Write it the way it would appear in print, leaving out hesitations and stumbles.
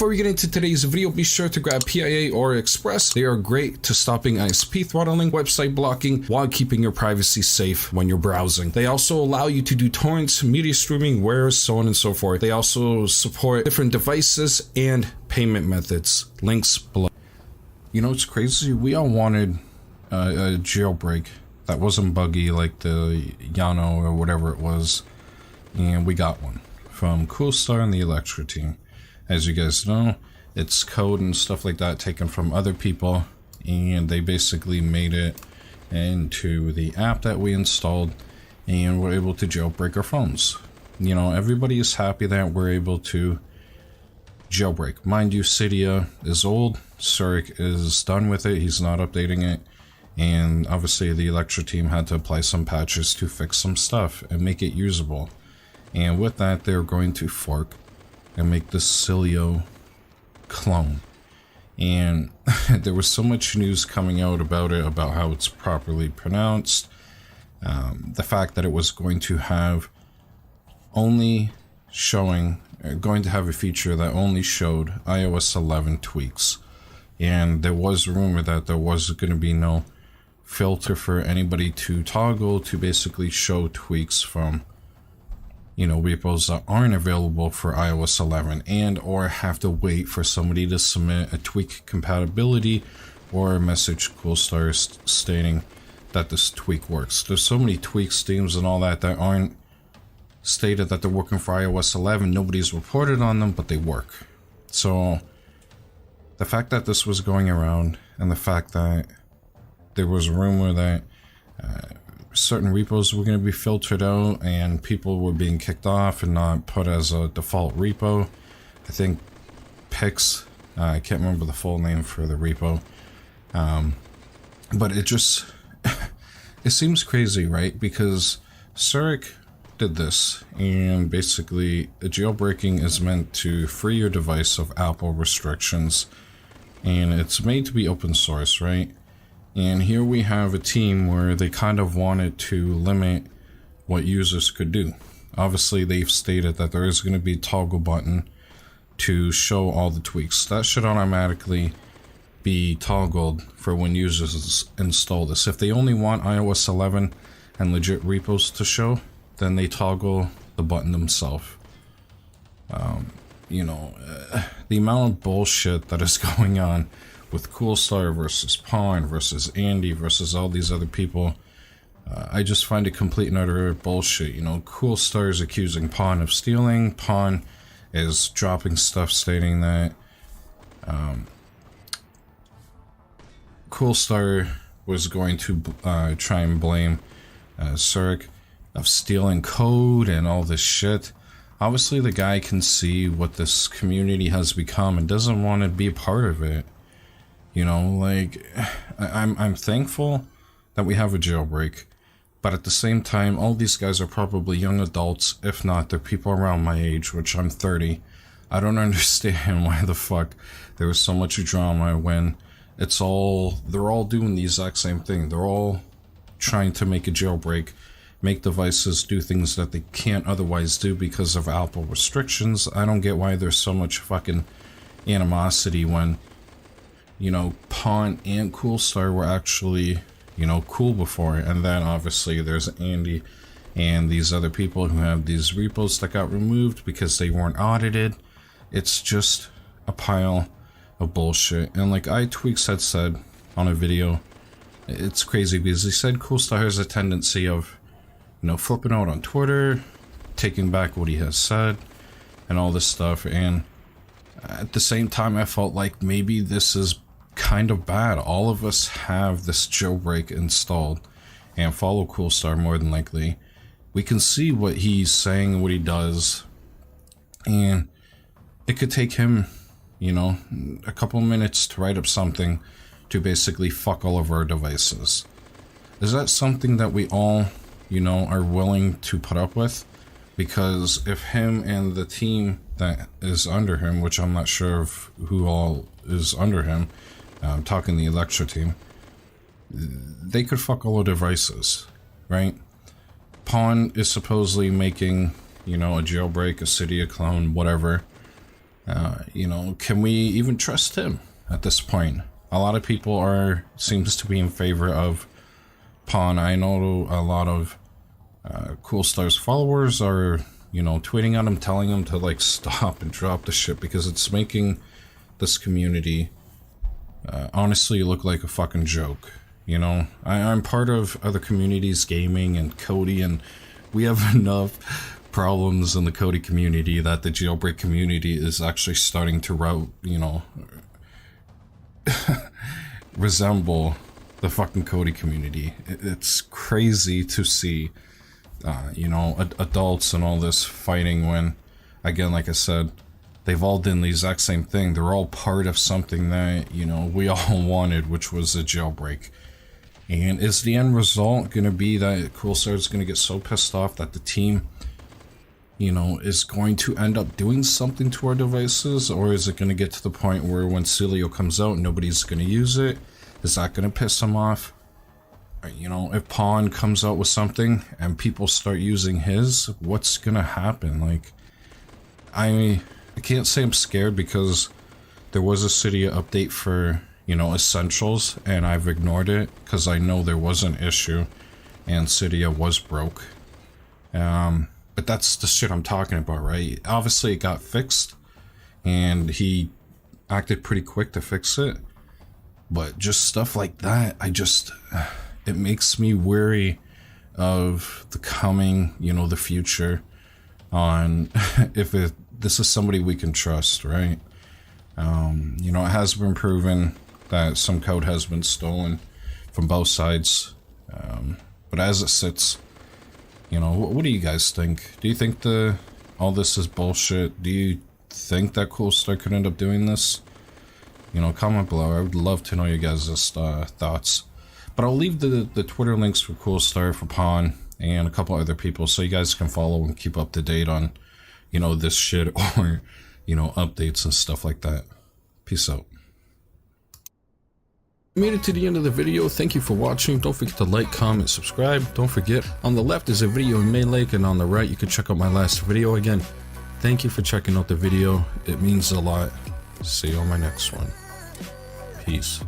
Before we get into today's video, be sure to grab PIA or Express. They are great to stopping ISP throttling, website blocking, while keeping your privacy safe when you're browsing. They also allow you to do torrents, media streaming, wares, so on and so forth. They also support different devices and payment methods. Links below. You know, it's crazy. We all wanted a jailbreak that wasn't buggy like the Yano or whatever it was, and we got one from Coolstar and the Electra team. As you guys know, it's code and stuff like that taken from other people, and they basically made it into the app that we installed, and we're able to jailbreak our phones. You know, everybody is happy that we're able to jailbreak. Mind you, Cydia is old, Surik is done with it, he's not updating it, and obviously the Electra team had to apply some patches to fix some stuff and make it usable. And with that, they're going to fork and make the Sileo clone. And there was so much news coming out about it, about how it's properly pronounced, the fact that it was going to have only showing, going to have a feature that only showed iOS 11 tweaks. And there was rumor that there was going to be no filter for anybody to toggle to basically show tweaks from, you know, repos that aren't available for iOS 11, and or have to wait for somebody to submit a tweak compatibility or a message Coolstar stating that this tweak works. There's so many tweaks, themes and all that aren't stated that they're working for iOS 11. Nobody's reported on them, but they work. So the fact that this was going around, and the fact that there was a rumor that certain repos were going to be filtered out and people were being kicked off and not put as a default repo. I think Pix, I can't remember the full name for the repo, but it just it seems crazy, right? Because Surik did this, and basically a jailbreaking is meant to free your device of Apple restrictions, and it's made to be open source, right? And here we have a team where they kind of wanted to limit what users could do. Obviously, they've stated that there is going to be a toggle button to show all the tweaks. That should automatically be toggled for when users install this. If they only want iOS 11 and legit repos to show, then they toggle the button themselves. You know, the amount of bullshit that is going on with Coolstar versus Pawn versus Andy versus all these other people, I just find it complete and utter bullshit. You know, Coolstar is accusing Pawn of stealing. Pawn is dropping stuff stating that Coolstar was going to try and blame Surik of stealing code and all this shit. Obviously, the guy can see what this community has become and doesn't want to be a part of it. You know, like, I'm thankful that we have a jailbreak, but at the same time, all these guys are probably young adults. If not, they're people around my age, which I'm 30. I don't understand why the fuck there was so much drama when they're all doing the exact same thing. They're all trying to make a jailbreak, make devices do things that they can't otherwise do because of Apple restrictions. I don't get why there's so much fucking animosity when, you know, Pawn and Coolstar were actually, you know, cool before. And then obviously there's Andy and these other people who have these repos that got removed because they weren't audited. It's just a pile of bullshit. And like iTweaks had said on a video, it's crazy because he said Coolstar has a tendency of, you know, flipping out on Twitter, taking back what he has said, and all this stuff. And at the same time, I felt like maybe this is kind of bad. All of us have this jailbreak installed and follow Coolstar more than likely. We can see what he's saying, what he does, and it could take him, you know, a couple minutes to write up something to basically fuck all of our devices. Is that something that we all, you know, are willing to put up with? Because if him and the team that is under him, which I'm not sure of who all is under him, I'm talking the Electra team, they could fuck all the devices, right? Pawn is supposedly making, you know, a jailbreak, a Cydia clone, whatever. You know, can we even trust him at this point? A lot of people seems to be in favor of Pawn. I know a lot of Coolstar's followers are, you know, tweeting at him, telling him to like stop and drop the shit because it's making this community honestly look like a fucking joke. You know, I'm part of other communities, gaming and Kodi, and we have enough problems in the Kodi community that the Jailbreak community is actually starting to resemble the fucking Kodi community. It's crazy to see, you know, adults and all this fighting when, again, like I said, they've all done the exact same thing. They're all part of something that, you know, we all wanted, which was a jailbreak. And is the end result going to be that Coolstar is going to get so pissed off that the team, you know, is going to end up doing something to our devices? Or is it going to get to the point where when Sileo comes out, nobody's going to use it? Is that going to piss him off? You know, if Pawn comes out with something and people start using his, what's going to happen? Like, I can't say I'm scared because there was a Cydia update for, you know, Essentials, and I've ignored it because I know there was an issue and Cydia was broke. But that's the shit I'm talking about, right? Obviously it got fixed and he acted pretty quick to fix it, but just stuff like that, it makes me wary of the coming, you know, the future on if this is somebody we can trust, right? You know, it has been proven that some code has been stolen from both sides, but as it sits, you know, what do you guys think? Do you think all this is bullshit? Do you think that Coolstar could end up doing this? You know, comment below. I would love to know you guys' thoughts. But I'll leave the Twitter links for Coolstar, for Pawn, and a couple other people so you guys can follow and keep up to date on, you know, this shit or, you know, updates and stuff like that. Peace out. Made it to the end of the video. Thank you for watching. Don't forget to like, comment, subscribe. Don't forget, on the left is a video in Melee, and on the right you can check out my last video. Again, thank you for checking out the video. It means a lot. See you on my next one. Peace.